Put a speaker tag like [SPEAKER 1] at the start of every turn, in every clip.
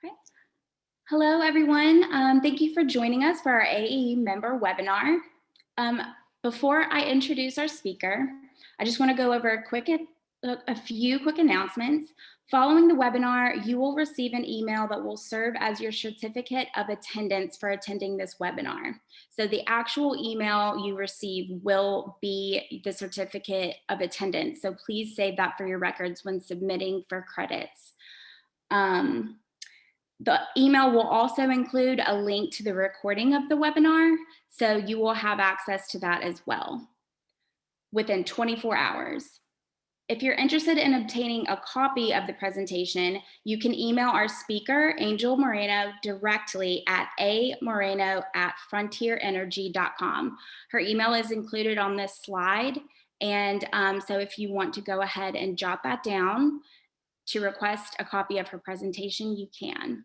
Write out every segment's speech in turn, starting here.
[SPEAKER 1] Okay. Hello, everyone. Thank you for joining us for our AE member webinar. Before I introduce our speaker, I just want to go over a few quick announcements. Following the webinar, you will receive an email that will serve as your certificate of attendance for attending this webinar. So the actual email you receive will be the certificate of attendance. So please save that for your records when submitting for credits. The email will also include a link to the recording of the webinar, so you will have access to that as well within 24 hours. If you're interested in obtaining a copy of the presentation, you can email our speaker, Angel Moreno, directly at amoreno@frontierenergy.com. Her email is included on this slide, and so if you want to go ahead and jot that down to request a copy of her presentation, you can.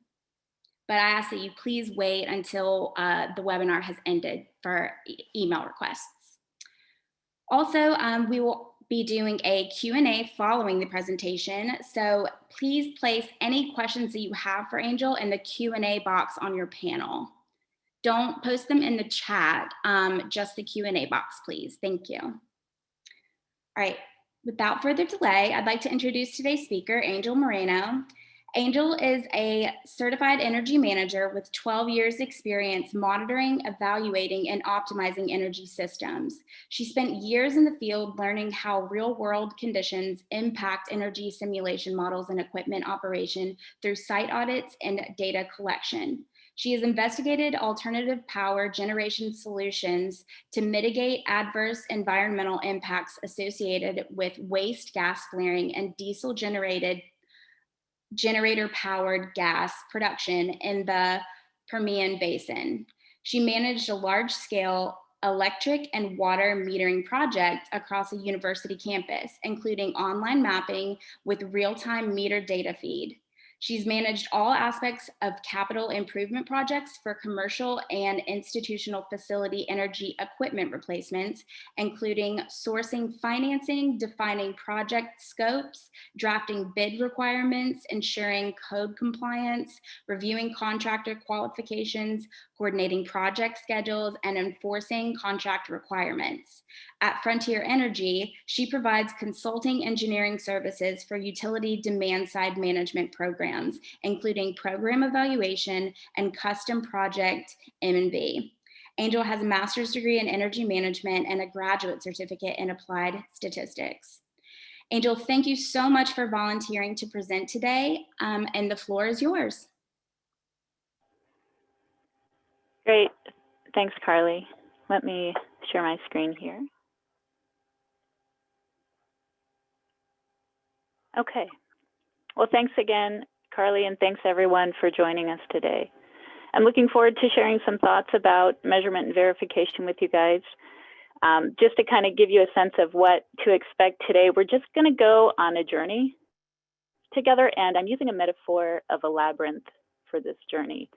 [SPEAKER 1] But I ask that you please wait until the webinar has ended for email requests. Also, we will be doing a Q&A following the presentation. So please place any questions that you have for Angel in the Q&A box on your panel. Don't post them in the chat, just the Q&A box, please. Thank you. All right, without further delay, I'd like to introduce today's speaker, Angel Moreno. Angel is a certified energy manager with 12 years experience monitoring, evaluating, and optimizing energy systems. She spent years in the field learning how real-world conditions impact energy simulation models and equipment operation through site audits and data collection. She has investigated alternative power generation solutions to mitigate adverse environmental impacts associated with waste gas flaring and diesel generator-powered gas production in the Permian Basin. She managed a large-scale electric and water metering project across a university campus, including online mapping with real-time meter data feed. She's managed all aspects of capital improvement projects for commercial and institutional facility energy equipment replacements, including sourcing financing, defining project scopes, drafting bid requirements, ensuring code compliance, reviewing contractor qualifications, coordinating project schedules, and enforcing contract requirements. At Frontier Energy, she provides consulting engineering services for utility demand-side management programs, including program evaluation and custom project M&V. Angel has a master's degree in energy management and a graduate certificate in applied statistics. Angel, thank you so much for volunteering to present today, and the floor is yours.
[SPEAKER 2] Great, thanks, Carly. Let me share my screen here. Okay, well, thanks again, Carly, and thanks everyone for joining us today. I'm looking forward to sharing some thoughts about measurement and verification with you guys. Just to kind of give you a sense of what to expect today, we're just going to go on a journey together, and I'm using a metaphor of a labyrinth for this journey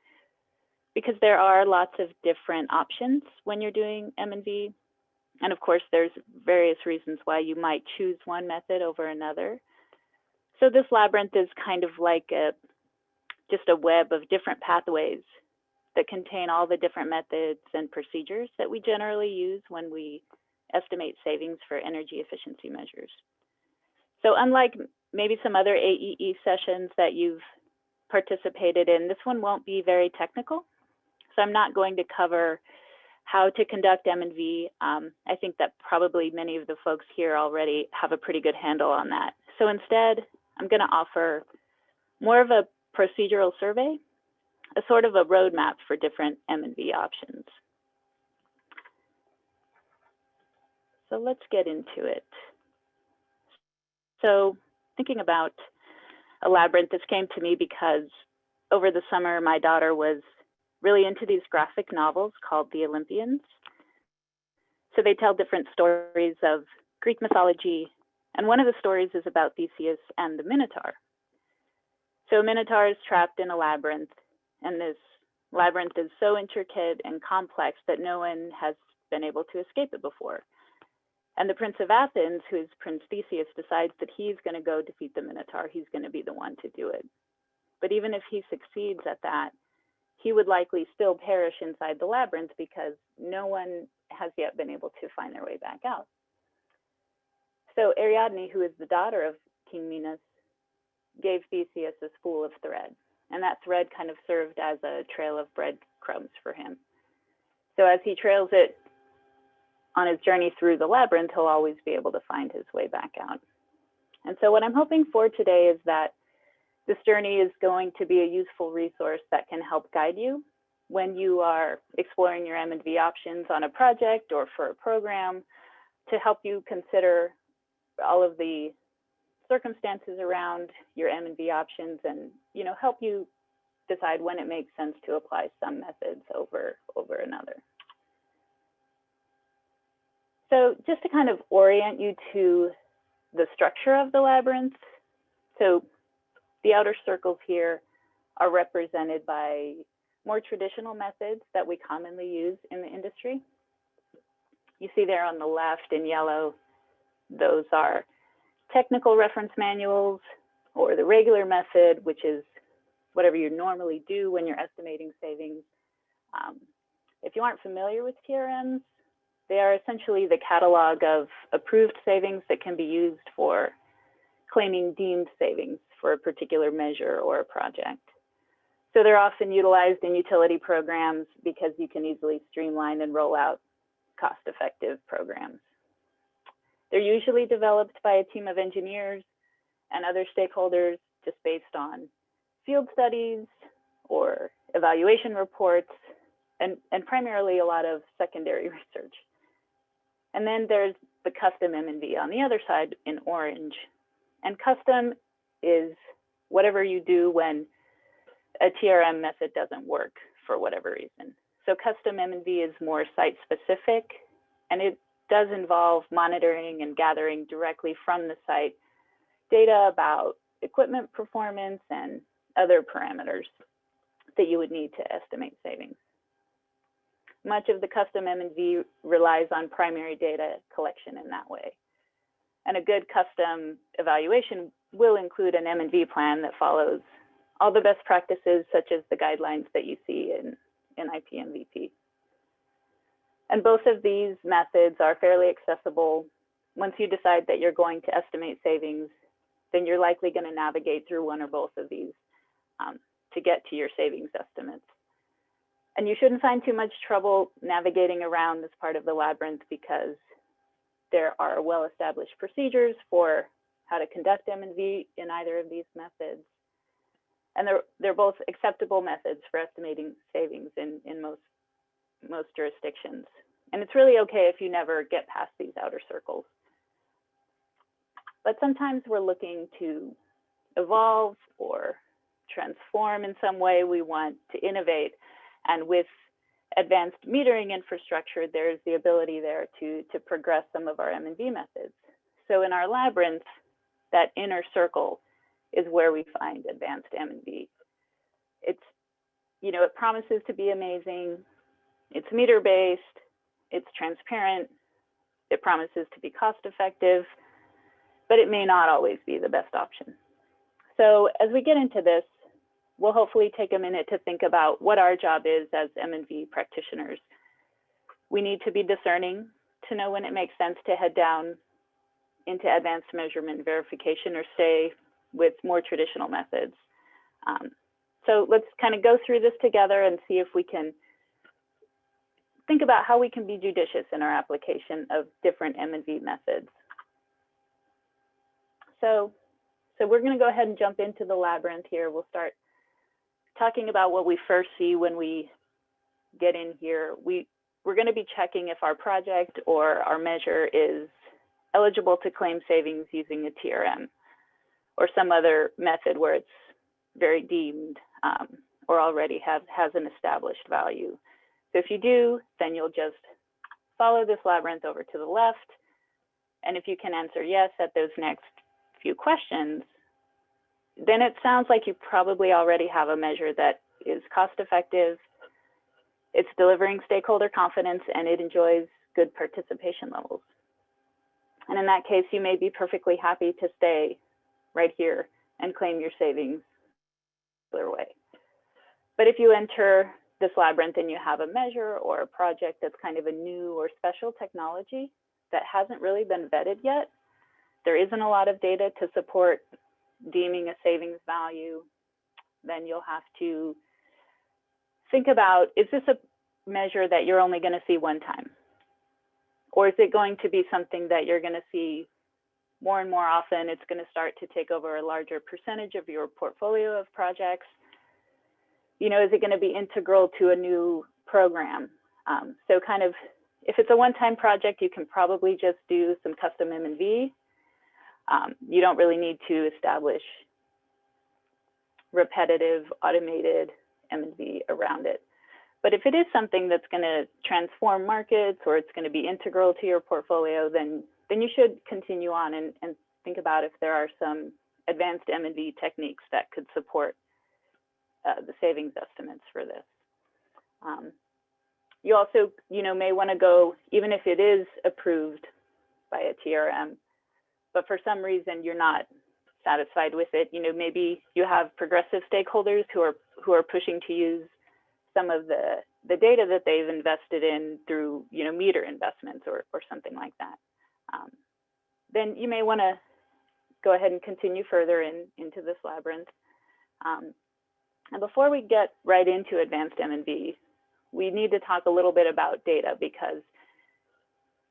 [SPEAKER 2] because there are lots of different options when you're doing M&V. And of course, there's various reasons why you might choose one method over another. So this labyrinth is kind of like just a web of different pathways that contain all the different methods and procedures that we generally use when we estimate savings for energy efficiency measures. So unlike maybe some other AEE sessions that you've participated in, this one won't be very technical. So I'm not going to cover how to conduct M&V. I think that probably many of the folks here already have a pretty good handle on that. So instead, I'm going to offer more of a procedural survey, a sort of a roadmap for different M&V options. So let's get into it. So thinking about a labyrinth, this came to me because over the summer, my daughter was really into these graphic novels called The Olympians. So they tell different stories of Greek mythology, and one of the stories is about Theseus and the Minotaur. So a Minotaur is trapped in a labyrinth, and this labyrinth is so intricate and complex that no one has been able to escape it before. And the Prince of Athens, who is Prince Theseus, decides that he's going to go defeat the Minotaur. He's going to be the one to do it. But even if he succeeds at that, he would likely still perish inside the labyrinth because no one has yet been able to find their way back out. So Ariadne, who is the daughter of King Minos, gave Theseus a spool of thread, and that thread kind of served as a trail of breadcrumbs for him. So as he trails it on his journey through the labyrinth, he'll always be able to find his way back out. And so what I'm hoping for today is that this journey is going to be a useful resource that can help guide you when you are exploring your M&V options on a project or for a program, to help you consider all of the circumstances around your M&V options, and help you decide when it makes sense to apply some methods over another. So just to kind of orient you to the structure of the labyrinth, so the outer circles here are represented by more traditional methods that we commonly use in the industry. You see there on the left in yellow, those are technical reference manuals, or the regular method, which is whatever you normally do when you're estimating savings. If you aren't familiar with TRMs, they are essentially the catalog of approved savings that can be used for claiming deemed savings for a particular measure or a project. So they're often utilized in utility programs because you can easily streamline and roll out cost-effective programs. They're usually developed by a team of engineers and other stakeholders just based on field studies or evaluation reports, and primarily a lot of secondary research. And then there's the custom M&V on the other side in orange. And custom is whatever you do when a TRM method doesn't work for whatever reason. So custom M&V is more site specific, and it does involve monitoring and gathering directly from the site data about equipment performance and other parameters that you would need to estimate savings. Much of the custom M&V relies on primary data collection in that way. And a good custom evaluation will include an M&V plan that follows all the best practices, such as the guidelines that you see in IPMVP. And both of these methods are fairly accessible. Once you decide that you're going to estimate savings, then you're likely going to navigate through one or both of these to get to your savings estimates. And you shouldn't find too much trouble navigating around this part of the labyrinth because there are well-established procedures for how to conduct M&V in either of these methods. And they're both acceptable methods for estimating savings in most jurisdictions. And it's really okay if you never get past these outer circles. But sometimes we're looking to evolve or transform in some way. We want to innovate. And with advanced metering infrastructure, there's the ability there to progress some of our M&V methods. So in our labyrinth, that inner circle is where we find advanced M&V. It promises to be amazing. It's meter-based, it's transparent, it promises to be cost-effective, but it may not always be the best option. So as we get into this, we'll hopefully take a minute to think about what our job is as M&V practitioners. We need to be discerning to know when it makes sense to head down into advanced measurement verification or stay with more traditional methods. So let's kind of go through this together and see if we can think about how we can be judicious in our application of different M&V methods. So we're going to go ahead and jump into the labyrinth here. We'll start talking about what we first see when we get in here. We're going to be checking if our project or our measure is eligible to claim savings using a TRM or some other method where it's very deemed or already has an established value. So if you do, then you'll just follow this labyrinth over to the left. And if you can answer yes at those next few questions, then it sounds like you probably already have a measure that is cost effective, it's delivering stakeholder confidence, and it enjoys good participation levels. And in that case, you may be perfectly happy to stay right here and claim your savings particular way. But if you enter this Labyrinth and you have a measure or a project that's kind of a new or special technology that hasn't really been vetted yet, there isn't a lot of data to support deeming a savings value, then you'll have to think about, is this a measure that you're only going to see one time? Or is it going to be something that you're going to see more and more often? It's going to start to take over a larger percentage of your portfolio of projects. You know, is it going to be integral to a new program? So kind of, if it's a one-time project, you can probably just do some custom M&V. You don't really need to establish repetitive, automated M&V around it. But if it is something that's going to transform markets or it's going to be integral to your portfolio, then you should continue on and think about if there are some advanced M&V techniques that could support the savings estimates for this. You also, may want to go, even if it is approved by a TRM, but for some reason you're not satisfied with it. Maybe you have progressive stakeholders who are pushing to use some of the data that they've invested in through, meter investments or something like that. Then you may want to go ahead and continue further into this Labyrinth. And before we get right into advanced M&V, we need to talk a little bit about data, because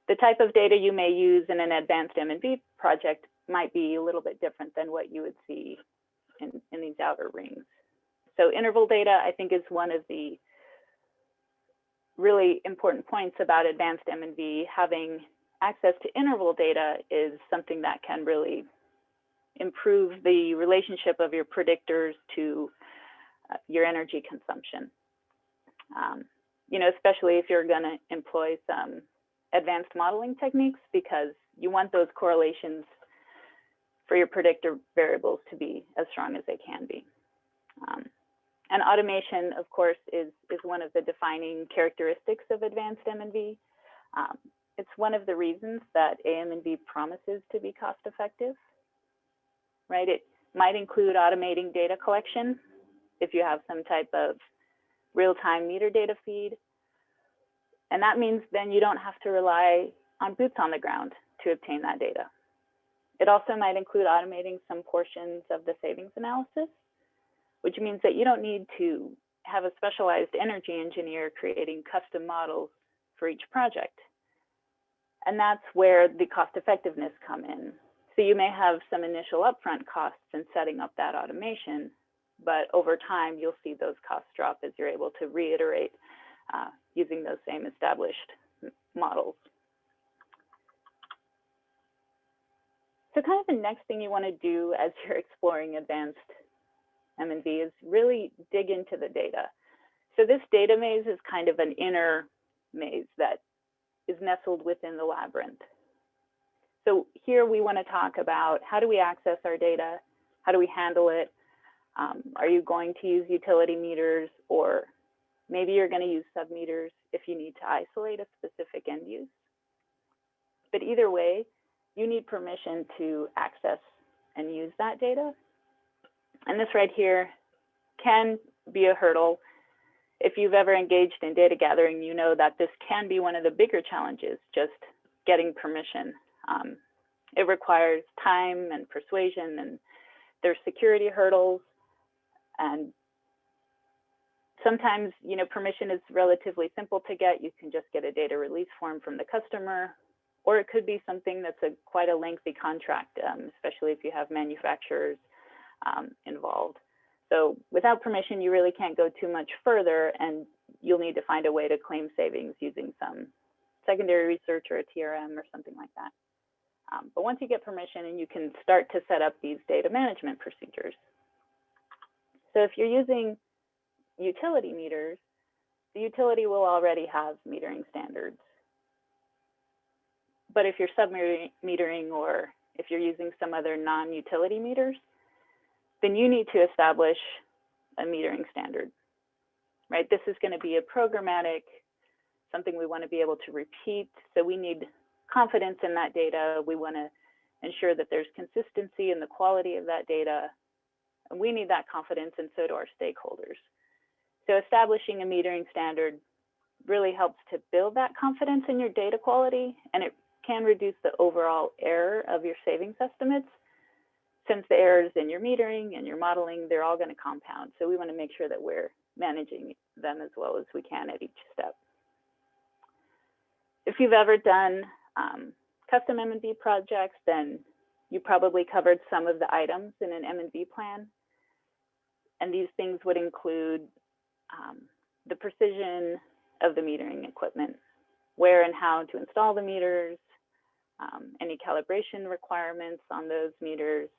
[SPEAKER 2] the type of data you may use in an advanced M&V project might be a little bit different than what you would see in these outer rings. So interval data, I think, is one of the really important points about advanced M&V. Having access to interval data is something that can really improve the relationship of your predictors to your energy consumption. Especially if you're going to employ some advanced modeling techniques, because you want those correlations for your predictor variables to be as strong as they can be. And automation, of course, is one of the defining characteristics of advanced M&V. It's one of the reasons that AM&V promises to be cost effective, right? It might include automating data collection if you have some type of real-time meter data feed. And that means then you don't have to rely on boots on the ground to obtain that data. It also might include automating some portions of the savings analysis, which means that you don't need to have a specialized energy engineer creating custom models for each project. And that's where the cost effectiveness come in. So you may have some initial upfront costs in setting up that automation, but over time, you'll see those costs drop as you're able to reiterate using those same established models. So kind of the next thing you want to do as you're exploring advanced M&V is really dig into the data. So this data maze is kind of an inner maze that is nestled within the Labyrinth. So here we want to talk about, how do we access our data? How do we handle it? Are you going to use utility meters, or maybe you're going to use submeters if you need to isolate a specific end use? But either way, you need permission to access and use that data. And this right here can be a hurdle. If you've ever engaged in data gathering, you know that this can be one of the bigger challenges, just getting permission. It requires time and persuasion, and there's security hurdles. And sometimes, permission is relatively simple to get. You can just get a data release form from the customer, or it could be something that's quite a lengthy contract, especially if you have manufacturers involved. So without permission, you really can't go too much further, and you'll need to find a way to claim savings using some secondary research or a TRM or something like that. But once you get permission, and you can start to set up these data management procedures. So if you're using utility meters, the utility will already have metering standards. But if you're sub-metering, or if you're using some other non-utility meters, then you need to establish a metering standard, right? This is going to be a programmatic, something we want to be able to repeat. So we need confidence in that data. We want to ensure that there's consistency in the quality of that data. And we need that confidence, and so do our stakeholders. So establishing a metering standard really helps to build that confidence in your data quality, and it can reduce the overall error of your savings estimates. Since the errors in your metering and your modeling, they're all going to compound. So we want to make sure that we're managing them as well as we can at each step. If you've ever done custom M&V projects, then you probably covered some of the items in an M&V plan. And these things would include the precision of the metering equipment, where and how to install the meters, any calibration requirements on those meters,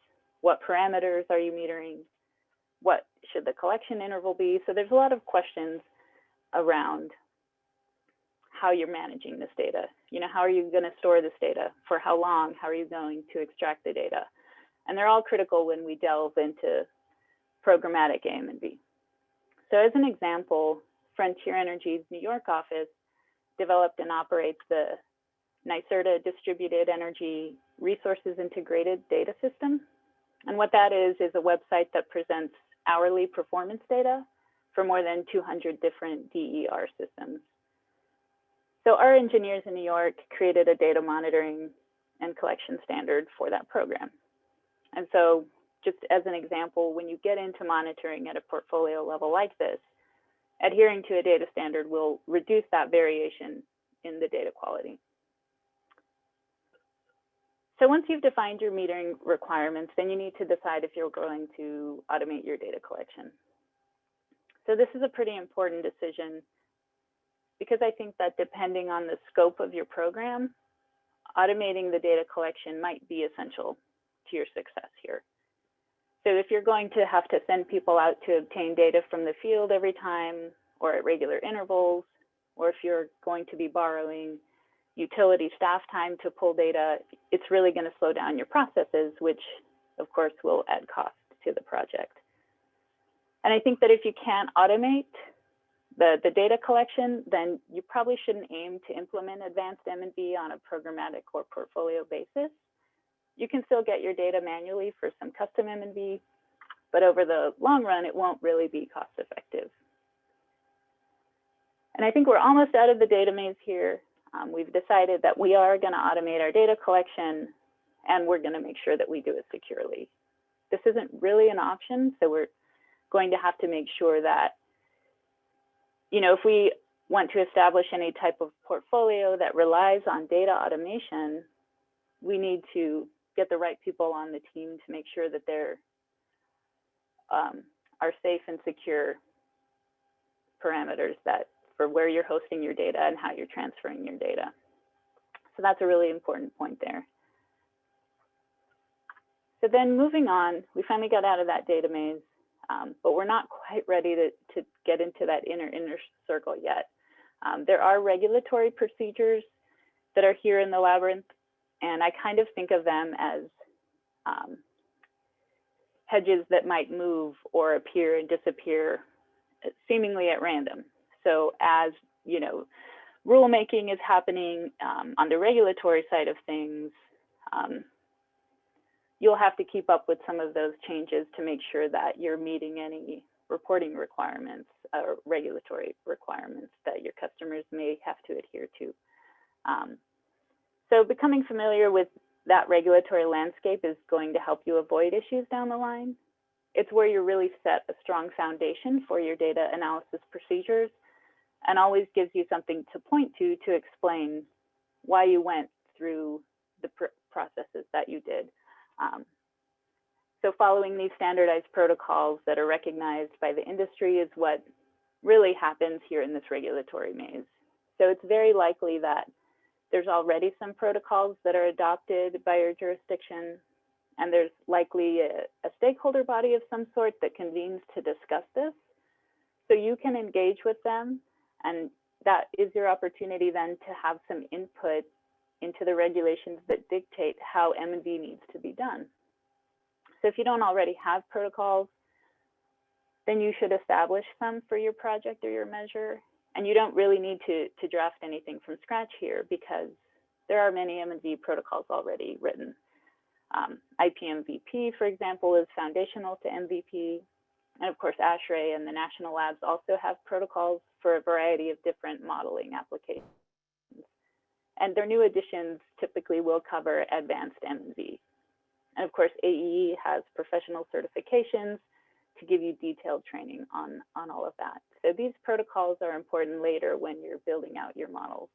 [SPEAKER 2] what parameters are you metering, what should the collection interval be. So there's a lot of questions around how you're managing this data. You know, how are you going to store this data? For how long? How are you going to extract the data? And they're all critical when we delve into programmatic AM&V. So as an example, Frontier Energy's New York office developed and operates the NYSERDA Distributed Energy Resources Integrated Data System. And what that is a website that presents hourly performance data for more than 200 different DER systems. So our engineers in New York created a data monitoring and collection standard for that program. And so just as an example, when you get into monitoring at a portfolio level like this, adhering to a data standard will reduce that variation in the data quality. So once you've defined your metering requirements, then you need to decide if you're going to automate your data collection. So this is a pretty important decision because I think that depending on the scope of your program, automating the data collection might be essential to your success here. So if you're going to have to send people out to obtain data from the field every time or at regular intervals, or if you're going to be borrowing utility staff time to pull data, it's really going to slow down your processes, which of course will add cost to the project. And I think that if you can't automate the data collection, then you probably shouldn't aim to implement advanced M&V on a programmatic or portfolio basis. You can still get your data manually for some custom M&V, but over the long run, it won't really be cost effective. And I think we're almost out of the data maze here. We've decided that we are going to automate our data collection, and we're going to make sure that we do it securely. This isn't really an option, so we're going to have to make sure that, you know, if we want to establish any type of portfolio that relies on data automation, we need to get the right people on the team to make sure that they're are safe and secure parameters that for where you're hosting your data and how you're transferring your data. So that's a really important point there. So then moving on, we finally got out of that data maze, but we're not quite ready to get into that inner circle yet. There are regulatory procedures that are here in the Labyrinth, and I kind of think of them as hedges that might move or appear and disappear seemingly at random. So as you know, rulemaking is happening on the regulatory side of things, you'll have to keep up with some of those changes to make sure that you're meeting any reporting requirements or regulatory requirements that your customers may have to adhere to. So becoming familiar with that regulatory landscape is going to help you avoid issues down the line. It's where you really set a strong foundation for your data analysis procedures and always gives you something to point to explain why you went through the processes that you did. So following these standardized protocols that are recognized by the industry is what really happens here in this regulatory maze. So it's very likely that there's already some protocols that are adopted by your jurisdiction, and there's likely a stakeholder body of some sort that convenes to discuss this. So you can engage with them, and that is your opportunity then to have some input into the regulations that dictate how M&V needs to be done. So if you don't already have protocols, then you should establish some for your project or your measure. And you don't really need to draft anything from scratch here because there are many M&V protocols already written. IPMVP, for example, is foundational to MVP. And of course, ASHRAE and the national labs also have protocols for a variety of different modeling applications. And their new additions typically will cover advanced M&V. And of course, AEE has professional certifications to give you detailed training on all of that. So these protocols are important later when you're building out your models.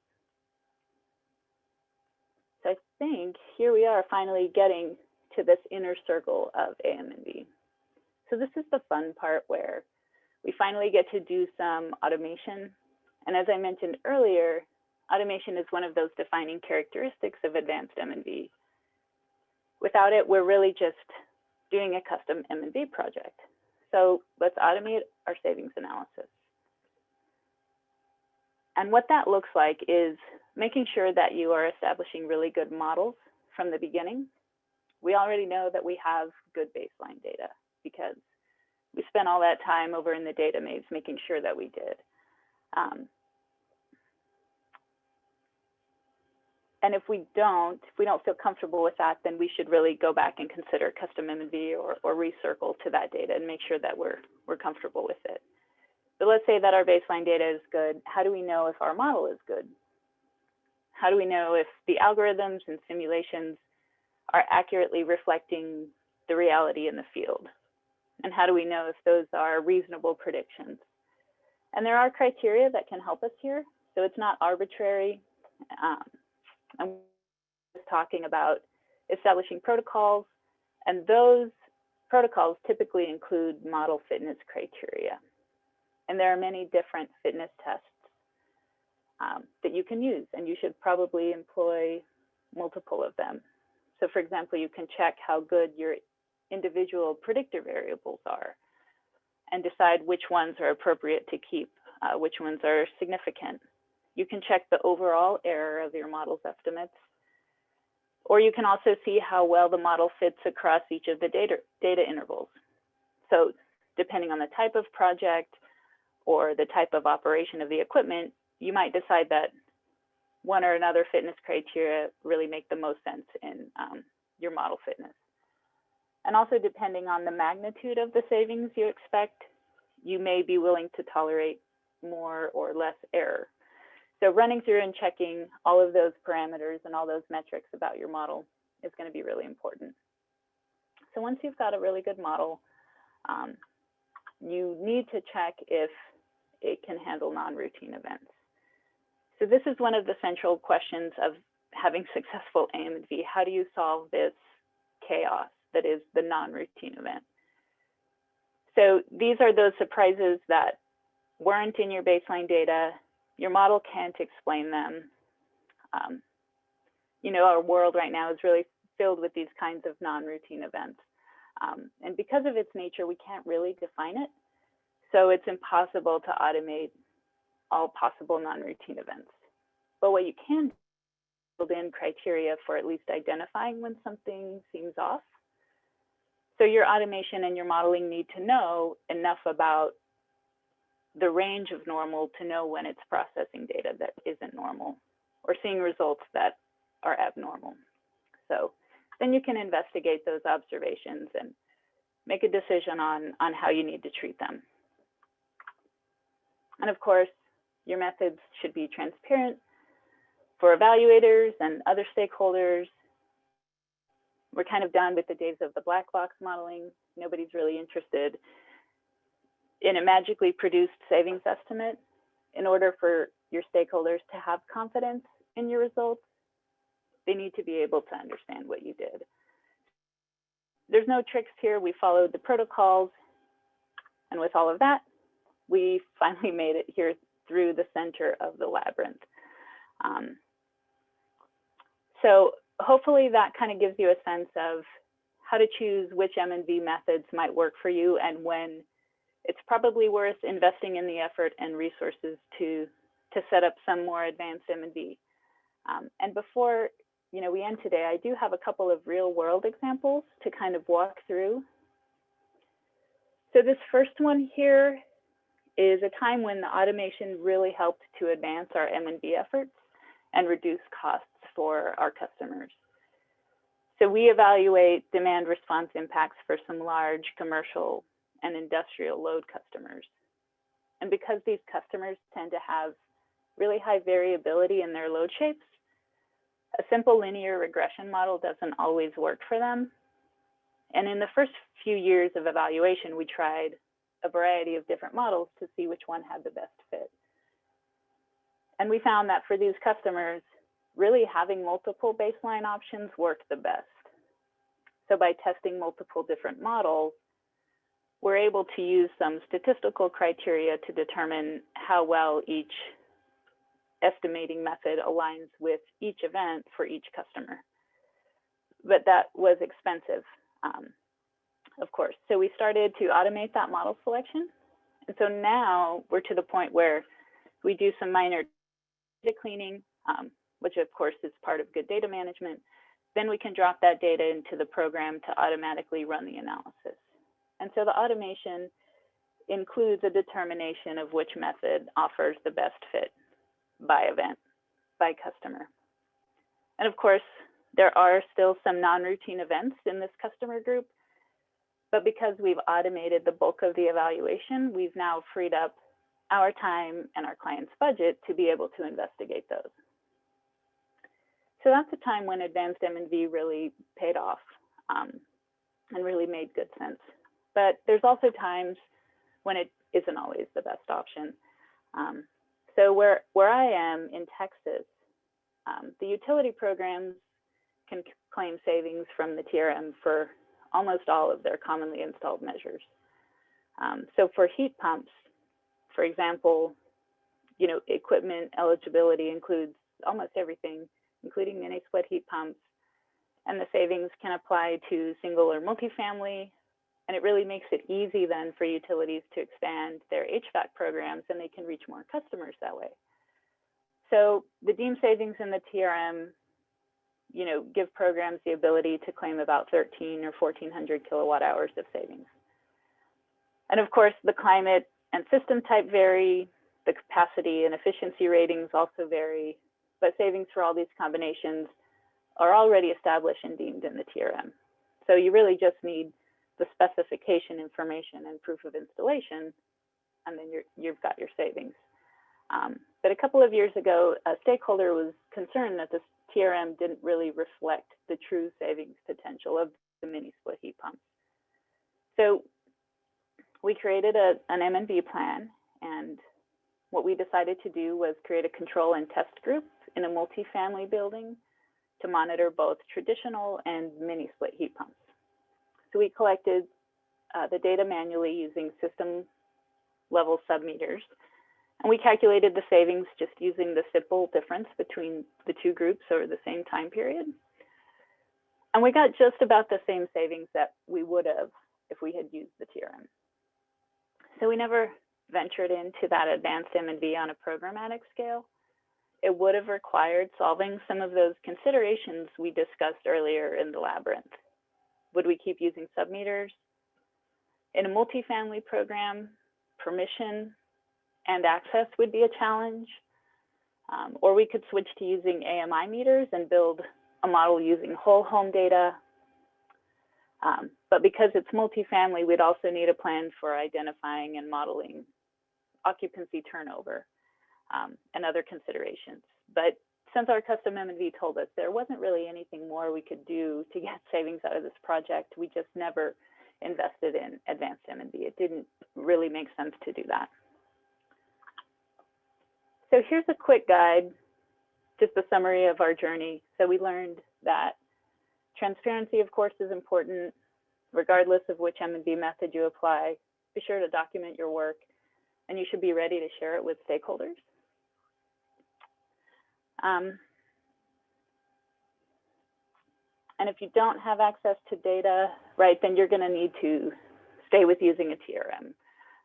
[SPEAKER 2] So I think here we are finally getting to this inner circle of AM&V. So this is the fun part where we finally get to do some automation. And as I mentioned earlier, automation is one of those defining characteristics of advanced M&V. Without it, we're really just doing a custom M&V project. So let's automate our savings analysis. And what that looks like is making sure that you are establishing really good models from the beginning. We already know that we have good baseline data because we spent all that time over in the data maze making sure that we did. And if we don't feel comfortable with that, then we should really go back and consider custom M&V or recircle to that data and make sure that we're comfortable with it. But let's say that our baseline data is good. How do we know if our model is good? How do we know if the algorithms and simulations are accurately reflecting the reality in the field? And how do we know if those are reasonable predictions? And there are criteria that can help us here. So it's not arbitrary. I'm talking about establishing protocols, and those protocols typically include model fitness criteria. And there are many different fitness tests that you can use, and you should probably employ multiple of them. So for example, you can check how good your individual predictor variables are and decide which ones are appropriate to keep, which ones are significant. You can check the overall error of your model's estimates, or you can also see how well the model fits across each of the data intervals. So depending on the type of project or the type of operation of the equipment, you might decide that one or another fitness criteria really make the most sense in your model fitness. And also depending on the magnitude of the savings you expect, you may be willing to tolerate more or less error. So running through and checking all of those parameters and all those metrics about your model is going to be really important. So once you've got a really good model, you need to check if it can handle non-routine events. So this is one of the central questions of having successful AM&V. How do you solve this chaos that is the non-routine event? So these are those surprises that weren't in your baseline data. Your model can't explain them. You know, our world right now is really filled with these kinds of non-routine events. And because of its nature, we can't really define it. So it's impossible to automate all possible non-routine events. But what you can build in criteria for at least identifying when something seems off. So your automation and your modeling need to know enough about the range of normal to know when it's processing data that isn't normal or seeing results that are abnormal. So then you can investigate those observations and make a decision on how you need to treat them. And of course, your methods should be transparent for evaluators and other stakeholders. We're kind of done with the days of the black box modeling. Nobody's really interested in a magically produced savings estimate. In order for your stakeholders to have confidence in your results, they need to be able to understand what you did. There's no tricks here. We followed the protocols. And with all of that, we finally made it here through the center of the labyrinth. So hopefully that kind of gives you a sense of how to choose which M&V methods might work for you and when it's probably worth investing in the effort and resources to set up some more advanced M&V. And before we end today, I do have a couple of real world examples to kind of walk through. So this first one here is a time when the automation really helped to advance our M&V efforts and reduce costs for our customers. So we evaluate demand response impacts for some large commercial and industrial load customers. And because these customers tend to have really high variability in their load shapes, a simple linear regression model doesn't always work for them. And in the first few years of evaluation, we tried a variety of different models to see which one had the best fit. And we found that for these customers, really having multiple baseline options worked the best. So by testing multiple different models, we're able to use some statistical criteria to determine how well each estimating method aligns with each event for each customer. But that was expensive, of course. So we started to automate that model selection. And so now we're to the point where we do some minor data cleaning, which of course is part of good data management. Then we can drop that data into the program to automatically run the analysis. And so the automation includes a determination of which method offers the best fit by event, by customer. And of course, there are still some non-routine events in this customer group, but because we've automated the bulk of the evaluation, we've now freed up our time and our client's budget to be able to investigate those. So that's a time when advanced M&V really paid off and really made good sense. But there's also times when it isn't always the best option. So where I am in Texas, the utility programs can claim savings from the TRM for almost all of their commonly installed measures. So for heat pumps, for example, equipment eligibility includes almost everything, including mini split heat pumps, and the savings can apply to single or multifamily. And it really makes it easy then for utilities to expand their HVAC programs, and they can reach more customers that way. So the deemed savings in the TRM, give programs the ability to claim about 1,300 or 1,400 kilowatt hours of savings. And of course, the climate and system type vary, the capacity and efficiency ratings also vary, but savings for all these combinations are already established and deemed in the TRM. So you really just need the specification information and proof of installation, and then you've got your savings. But a couple of years ago, a stakeholder was concerned that this TRM didn't really reflect the true savings potential of the mini split heat pumps. So we created an M&V plan, and what we decided to do was create a control and test group in a multifamily building to monitor both traditional and mini split heat pumps. So we collected the data manually using system level submeters, and we calculated the savings just using the simple difference between the two groups over the same time period. And we got just about the same savings that we would have if we had used the TRM. So we never ventured into that advanced M&V on a programmatic scale. It would have required solving some of those considerations we discussed earlier in the labyrinth. Would we keep using submeters? In a multifamily program, permission and access would be a challenge. Or we could switch to using AMI meters and build a model using whole home data. But because it's multifamily, we'd also need a plan for identifying and modeling occupancy turnover and other considerations. But since our custom M&V told us there wasn't really anything more we could do to get savings out of this project, we just never invested in advanced M&V. It didn't really make sense to do that. So here's a quick guide, just a summary of our journey. So we learned that transparency, of course, is important, regardless of which M&V method you apply. Be sure to document your work, and you should be ready to share it with stakeholders. And if you don't have access to data, right, then you're going to need to stay with using a TRM.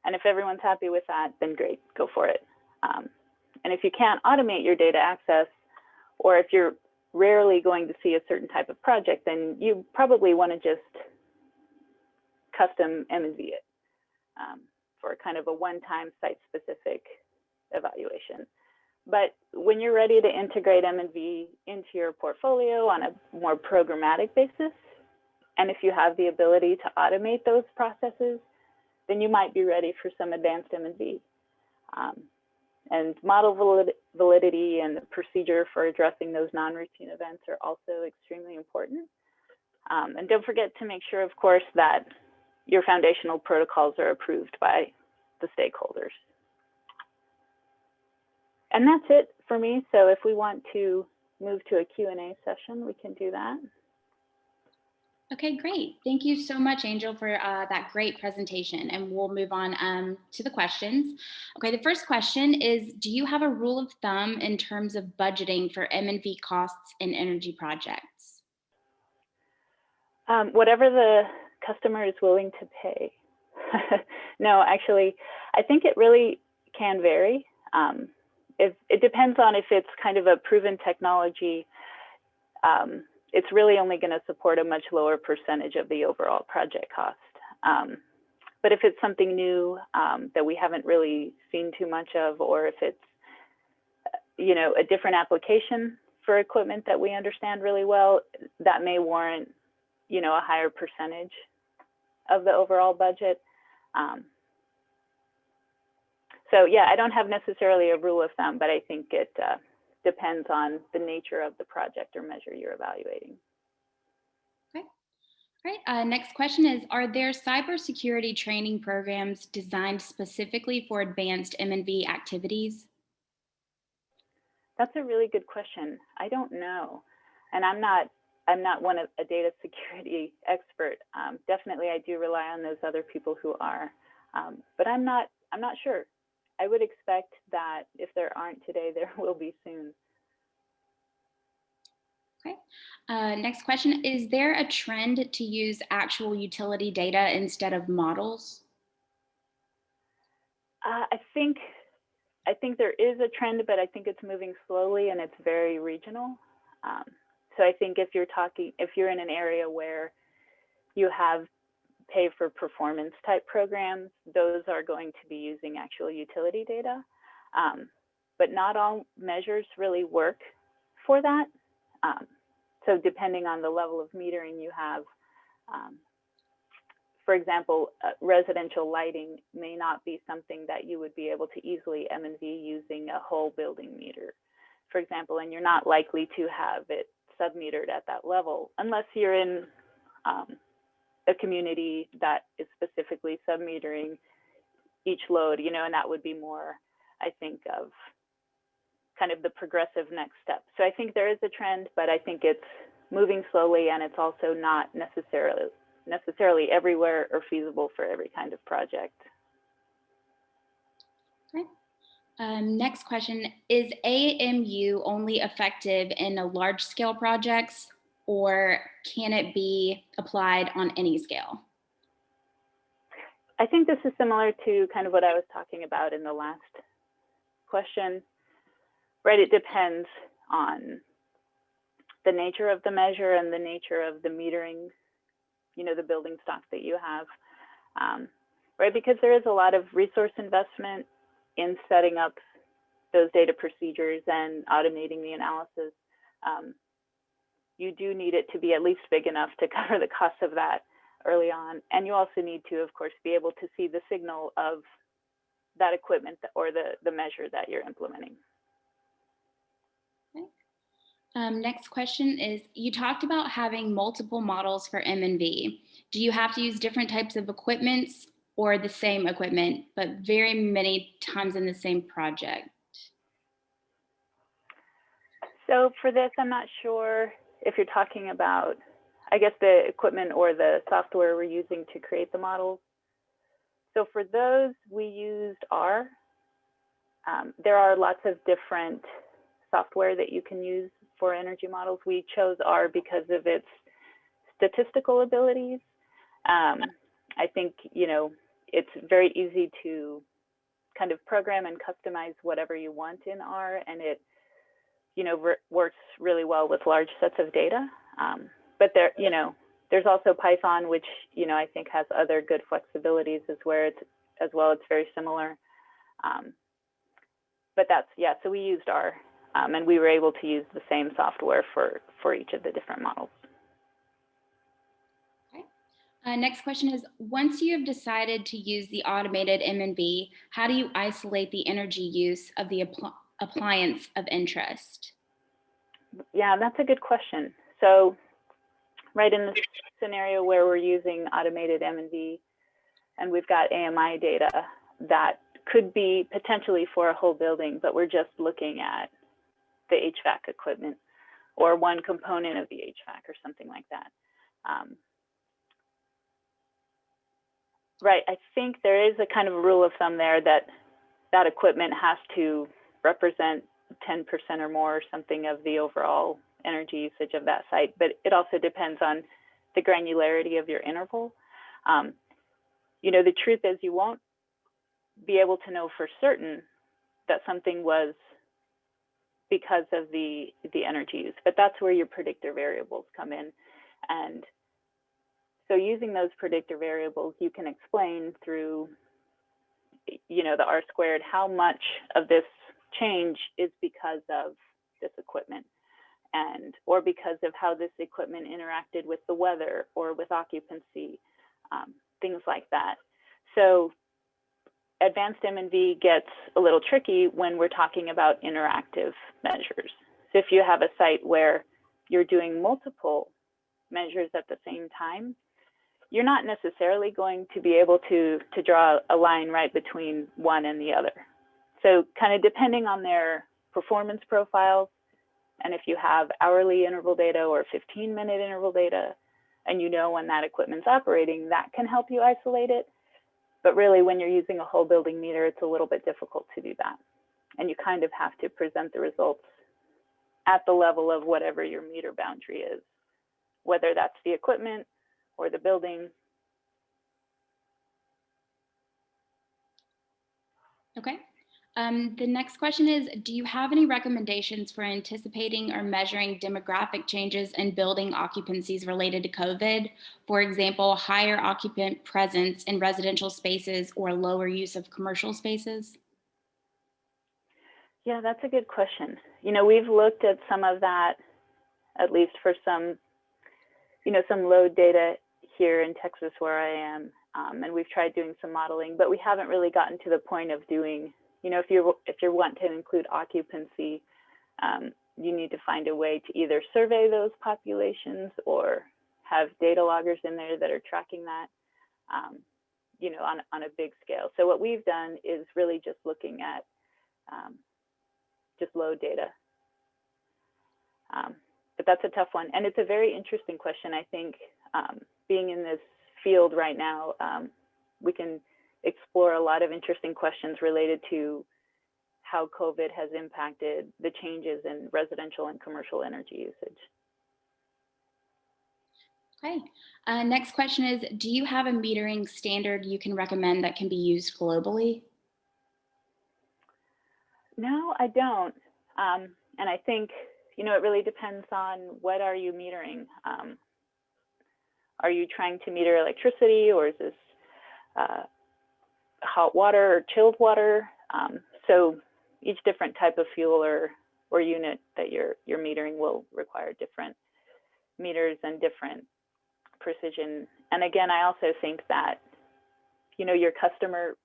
[SPEAKER 2] And if everyone's happy with that, then great, go for it. And if you can't automate your data access, or if you're rarely going to see a certain type of project, then you probably want to just custom M&V it for kind of a one-time site-specific evaluation. But when you're ready to integrate M&V into your portfolio on a more programmatic basis, and if you have the ability to automate those processes, then you might be ready for some advanced M&V. And model validity and the procedure for addressing those non-routine events are also extremely important. And don't forget to make sure, of course, that your foundational protocols are approved by the stakeholders. And that's it for me. So if we want to move to a Q&A session, we can do that.
[SPEAKER 1] Okay, great. Thank you so much, Angel, for that great presentation. And we'll move on to the questions. Okay, the first question is, do you have a rule of thumb in terms of budgeting for M&V costs in energy projects?
[SPEAKER 2] Whatever the customer is willing to pay. No, actually, I think it really can vary. It depends on if it's kind of a proven technology. It's really only going to support a much lower percentage of the overall project cost. But if it's something new that we haven't really seen too much of, or if it's, you know, a different application for equipment that we understand really well, that may warrant, you know, a higher percentage of the overall budget. So yeah, I don't have necessarily a rule of thumb, but I think it depends on the nature of the project or measure you're evaluating.
[SPEAKER 1] Okay. All right. Next question is, are there cybersecurity training programs designed specifically for advanced M&V activities?
[SPEAKER 2] That's a really good question. I don't know. And I'm not a data security expert. Definitely, I do rely on those other people who are, but I'm not sure. I would expect that if there aren't today, there will be soon.
[SPEAKER 1] Okay. Next question, is there a trend to use actual utility data instead of models?
[SPEAKER 2] I think there is a trend, but I think it's moving slowly and it's very regional. So I think if you're in an area where you have pay for performance type programs, those are going to be using actual utility data. But not all measures really work for that. So depending on the level of metering you have, for example, residential lighting may not be something that you would be able to easily M&V using a whole building meter, for example, and you're not likely to have it sub-metered at that level unless you're in a community that is specifically sub-metering each load, you know, and that would be more, I think, of kind of the progressive next step. So I think there is a trend, but I think it's moving slowly and it's also not necessarily everywhere or feasible for every kind of project.
[SPEAKER 1] Okay. Next question, is AMU only effective in a large scale projects, or can it be applied on any scale?
[SPEAKER 2] I think this is similar to kind of what I was talking about in the last question, right? It depends on the nature of the measure and the nature of the metering, you know, the building stock that you have, right? Because there is a lot of resource investment in setting up those data procedures and automating the analysis. You do need it to be at least big enough to cover the cost of that early on. And you also need to, of course, be able to see the signal of that equipment or the measure that you're implementing.
[SPEAKER 1] Okay. Next question is, you talked about having multiple models for M&V. Do you have to use different types of equipments or the same equipment, but very many times in the same project?
[SPEAKER 2] So for this, I'm not sure if you're talking about, I guess, the equipment or the software we're using to create the models. So for those, we used R. There are lots of different software that you can use for energy models. We chose R because of its statistical abilities. I think, you know, it's very easy to kind of program and customize whatever you want in R, and it, you know, works really well with large sets of data. But there, you know, there's also Python, which, you know, I think has other good flexibilities as well. It's very similar. but that's, yeah, so we used R, and we were able to use the same software for each of the different models.
[SPEAKER 1] Okay. Next question is, once you have decided to use the automated M&V, how do you isolate the energy use of the appliance of interest?
[SPEAKER 2] Yeah, that's a good question. So right in the scenario where we're using automated M&V and we've got AMI data that could be potentially for a whole building, but we're just looking at the HVAC equipment or one component of the HVAC or something like that. Right, I think there is a kind of a rule of thumb there that that equipment has to represent 10% or more or something of the overall energy usage of that site, but it also depends on the granularity of your interval. You know, the truth is you won't be able to know for certain that something was because of the energy use, but that's where your predictor variables come in. And so using those predictor variables, you can explain through, you know, the R squared, how much of this change is because of this equipment and, or because of how this equipment interacted with the weather or with occupancy, things like that. So advanced M&V gets a little tricky when we're talking about interactive measures. So if you have a site where you're doing multiple measures at the same time, you're not necessarily going to be able to draw a line right between one and the other. So kind of depending on their performance profiles, and if you have hourly interval data or 15-minute interval data, and you know when that equipment's operating, that can help you isolate it. But really, when you're using a whole building meter, it's a little bit difficult to do that. And you kind of have to present the results at the level of whatever your meter boundary is, whether that's the equipment or the building.
[SPEAKER 1] Okay. The next question is, do you have any recommendations for anticipating or measuring demographic changes in building occupancies related to COVID? For example, higher occupant presence in residential spaces or lower use of commercial spaces?
[SPEAKER 2] Yeah, that's a good question. You know, we've looked at some of that, at least for some, you know, some load data here in Texas where I am, and we've tried doing some modeling, but we haven't really gotten to the point of doing, you know, if you want to include occupancy, you need to find a way to either survey those populations or have data loggers in there that are tracking that, you know, on a big scale. So what we've done is really just looking at just load data. But that's a tough one. And it's a very interesting question. I think being in this field right now, we can explore a lot of interesting questions related to how COVID has impacted the changes in residential and commercial energy usage.
[SPEAKER 1] Okay. Next question is, do you have a metering standard you can recommend that can be used globally?
[SPEAKER 2] No, I don't. And I think, you know, it really depends on what are you metering. Are you trying to meter electricity, or is this hot water or chilled water? So each different type of fuel or unit that you're metering will require different meters and different precision. And again, I also think that, you know, your customer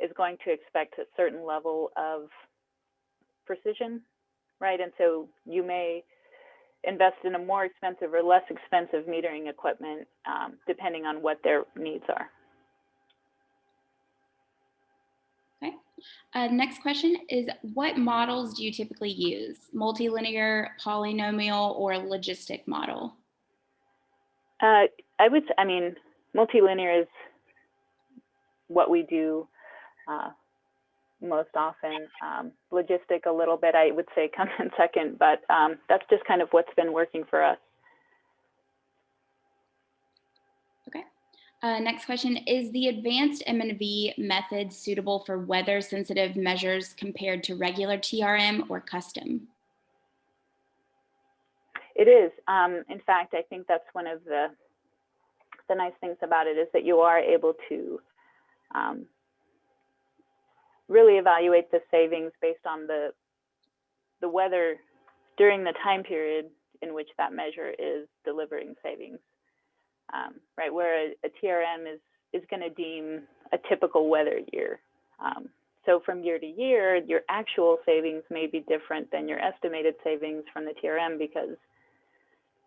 [SPEAKER 2] is going to expect a certain level of precision, right? And so you may invest in a more expensive or less expensive metering equipment, depending on what their needs are.
[SPEAKER 1] Okay. Next question is, what models do you typically use? Multilinear, polynomial, or logistic model?
[SPEAKER 2] I mean, multilinear is what we do most often. Logistic a little bit, I would say, comes in second, but that's just kind of what's been working for us.
[SPEAKER 1] Okay. Next question, is the advanced M&V method suitable for weather sensitive measures compared to regular TRM or custom?
[SPEAKER 2] It is. In fact, I think that's one of the nice things about it, is that you are able to really evaluate the savings based on the weather during the time period in which that measure is delivering savings, right? Where a TRM is going to deem a typical weather year. So from year to year, your actual savings may be different than your estimated savings from the TRM because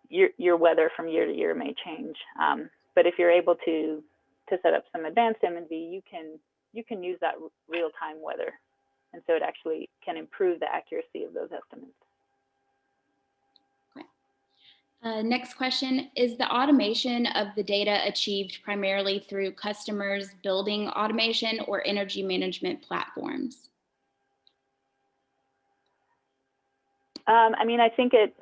[SPEAKER 2] your weather from year to year may change. But if you're able to set up some advanced M&V, you can use that real-time weather. And so it actually can improve the accuracy of those estimates.
[SPEAKER 1] Next question, is the automation of the data achieved primarily through customers building automation or energy management platforms?
[SPEAKER 2] I mean, I think it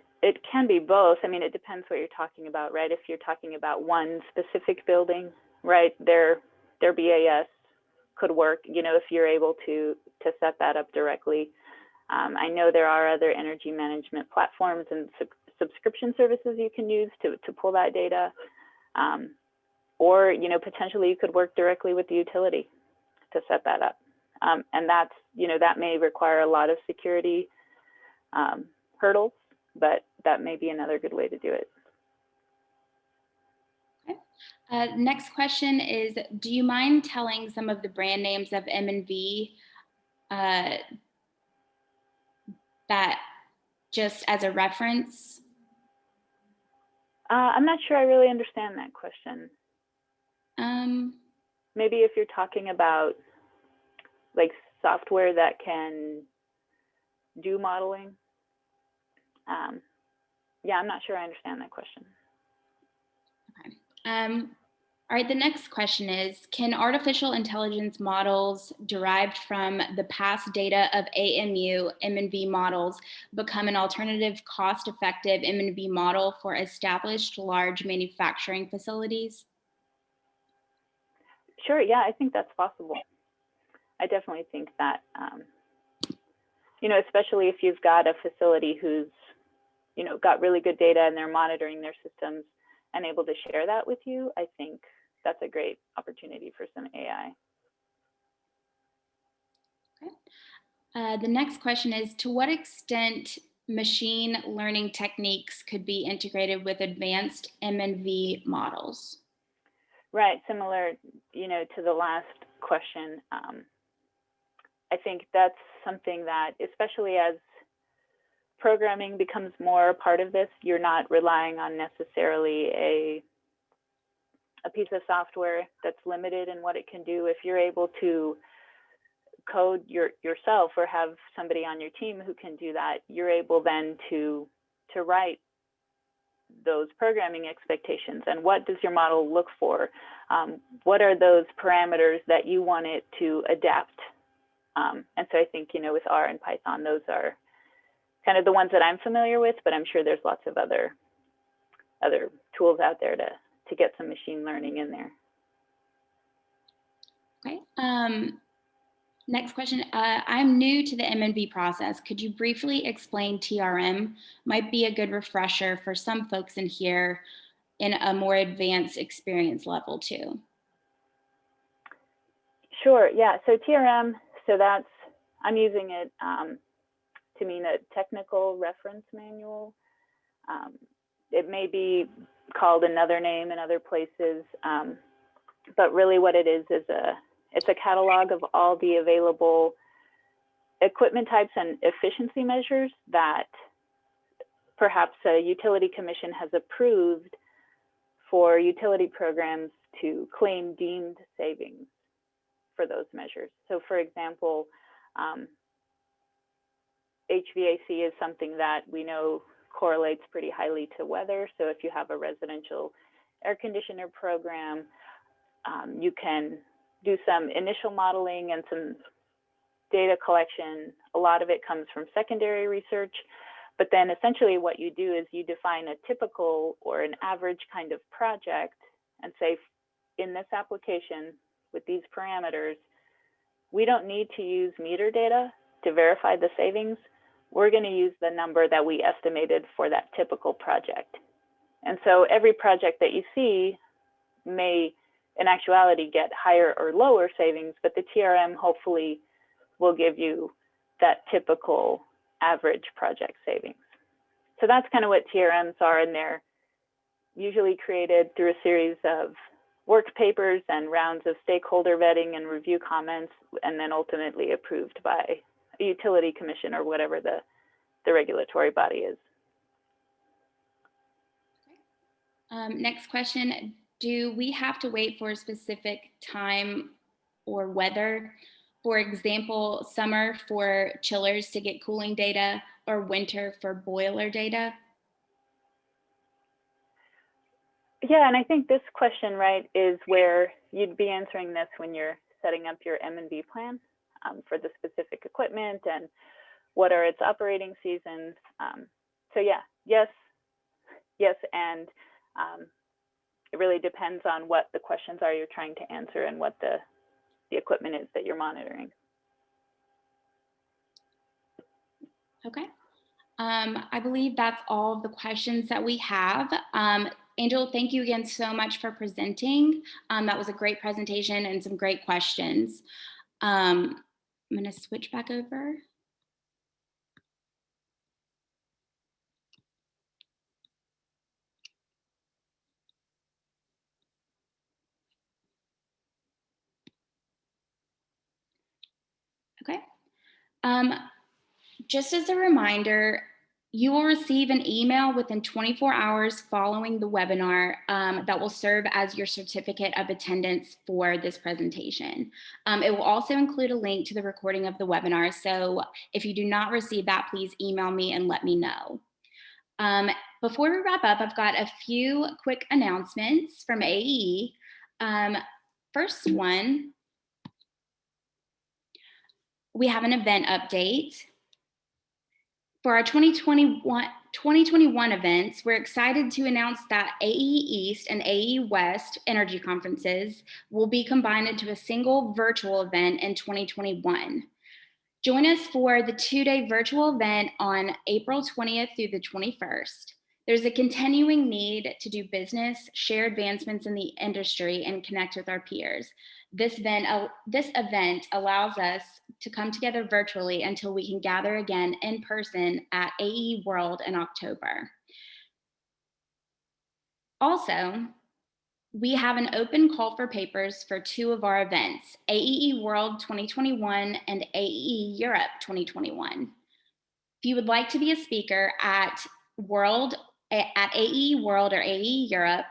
[SPEAKER 2] can be both. I mean, it depends what you're talking about, right? If you're talking about one specific building, right, their BAS could work, you know, if you're able to set that up directly. I know there are other energy management platforms and subscription services you can use to pull that data. Or, you know, potentially you could work directly with the utility to set that up. And that's, you know, that may require a lot of security hurdles, but that may be another good way to do it.
[SPEAKER 1] Okay. Next question is, do you mind telling some of the brand names of M&V that just as a reference?
[SPEAKER 2] I'm not sure I really understand that question. Maybe if you're talking about like software that can do modeling. Yeah, I'm not sure I understand that question.
[SPEAKER 1] Okay. All right, the next question is, can artificial intelligence models derived from the past data of AMU M&V models become an alternative cost-effective M&V model for established large manufacturing facilities?
[SPEAKER 2] Sure, yeah, I think that's possible. I definitely think that, you know, especially if you've got a facility who's, you know, got really good data and they're monitoring their systems and able to share that with you, I think that's a great opportunity for some AI.
[SPEAKER 1] Okay. The next question is, to what extent machine learning techniques could be integrated with advanced M&V models?
[SPEAKER 2] Right, similar, you know, to the last question. I think that's something that, especially as programming becomes more a part of this, you're not relying on necessarily a piece of software that's limited in what it can do. If you're able to code yourself or have somebody on your team who can do that, you're able then to write those programming expectations and what does your model look for? What are those parameters that you want it to adapt? And so I think, you know, with R and Python, those are kind of the ones that I'm familiar with, but I'm sure there's lots of other tools out there to get some machine learning in there.
[SPEAKER 1] Okay. Next question. I'm new to the M&V process. Could you briefly explain TRM? Might be a good refresher for some folks in here in a more advanced experience level too.
[SPEAKER 2] Sure, yeah, so TRM, so that's, I'm using it to mean a technical reference manual. It may be called another name in other places, but really what it is it's a catalog of all the available equipment types and efficiency measures that perhaps a utility commission has approved for utility programs to claim deemed savings for those measures. So for example, HVAC is something that we know correlates pretty highly to weather. So if you have a residential air conditioner program, you can do some initial modeling and some data collection. A lot of it comes from secondary research, but then essentially what you do is you define a typical or an average kind of project and say, in this application with these parameters, we don't need to use meter data to verify the savings. We're going to use the number that we estimated for that typical project. And so every project that you see may, in actuality, get higher or lower savings, but the TRM hopefully will give you that typical average project savings. So that's kind of what TRMs are, and they're usually created through a series of work papers and rounds of stakeholder vetting and review comments, and then ultimately approved by a utility commission or whatever the regulatory body is.
[SPEAKER 1] Next question, do we have to wait for a specific time or weather? For example, summer for chillers to get cooling data or winter for boiler data?
[SPEAKER 2] Yeah, and I think this question, right, is where you'd be answering this when you're setting up your M&B plan for the specific equipment and what are its operating seasons. So yeah, yes, and it really depends on what the questions are you're trying to answer and what the equipment is that you're monitoring.
[SPEAKER 1] Okay. I believe that's all of the questions that we have. Angel, thank you again so much for presenting. That was a great presentation and some great questions. I'm going to switch back over. Okay. Just as a reminder, you will receive an email within 24 hours following the webinar that will serve as your certificate of attendance for this presentation. It will also include a link to the recording of the webinar. So if you do not receive that, please email me and let me know. Before we wrap up, I've got a few quick announcements from AE. First one, we have an event update. For our 2021 events, we're excited to announce that AE East and AE West energy conferences will be combined into a single virtual event in 2021. Join us for the 2-day virtual event on April 20th through the 21st. There's a continuing need to do business, share advancements in the industry, and connect with our peers. This event allows us to come together virtually until we can gather again in person at AE World in October. Also, we have an open call for papers for 2 of our events, AE World 2021 and AE Europe 2021. If you would like to be a speaker at AE World or AE Europe,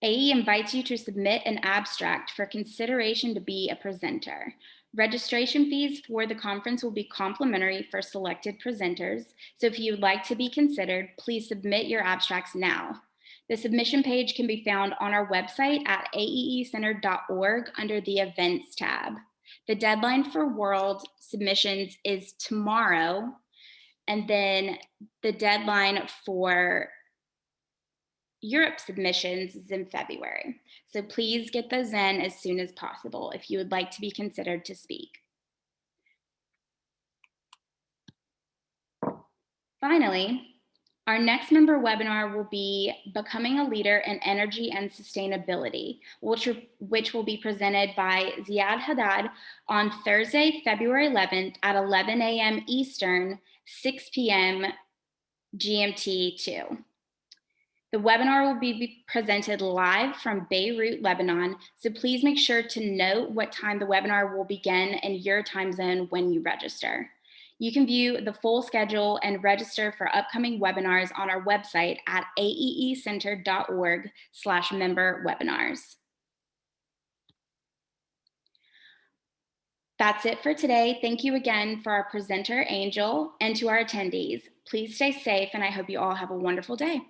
[SPEAKER 1] AE invites you to submit an abstract for consideration to be a presenter. Registration fees for the conference will be complimentary for selected presenters. So if you would like to be considered, please submit your abstracts now. The submission page can be found on our website at aeecenter.org under the Events tab. The deadline for World submissions is tomorrow, and then the deadline for Europe submissions is in February. So please get those in as soon as possible if you would like to be considered to speak. Finally, our next member webinar will be Becoming a Leader in Energy and Sustainability, which will be presented by Ziad Haddad on Thursday, February 11th at 11 a.m. Eastern, 6 p.m. GMT 2. The webinar will be presented live from Beirut, Lebanon, so please make sure to note what time the webinar will begin in your time zone when you register. You can view the full schedule and register for upcoming webinars on our website at aeecenter.org/member webinars. That's it for today. Thank you again for our presenter, Angel, and to our attendees. Please stay safe, and I hope you all have a wonderful day.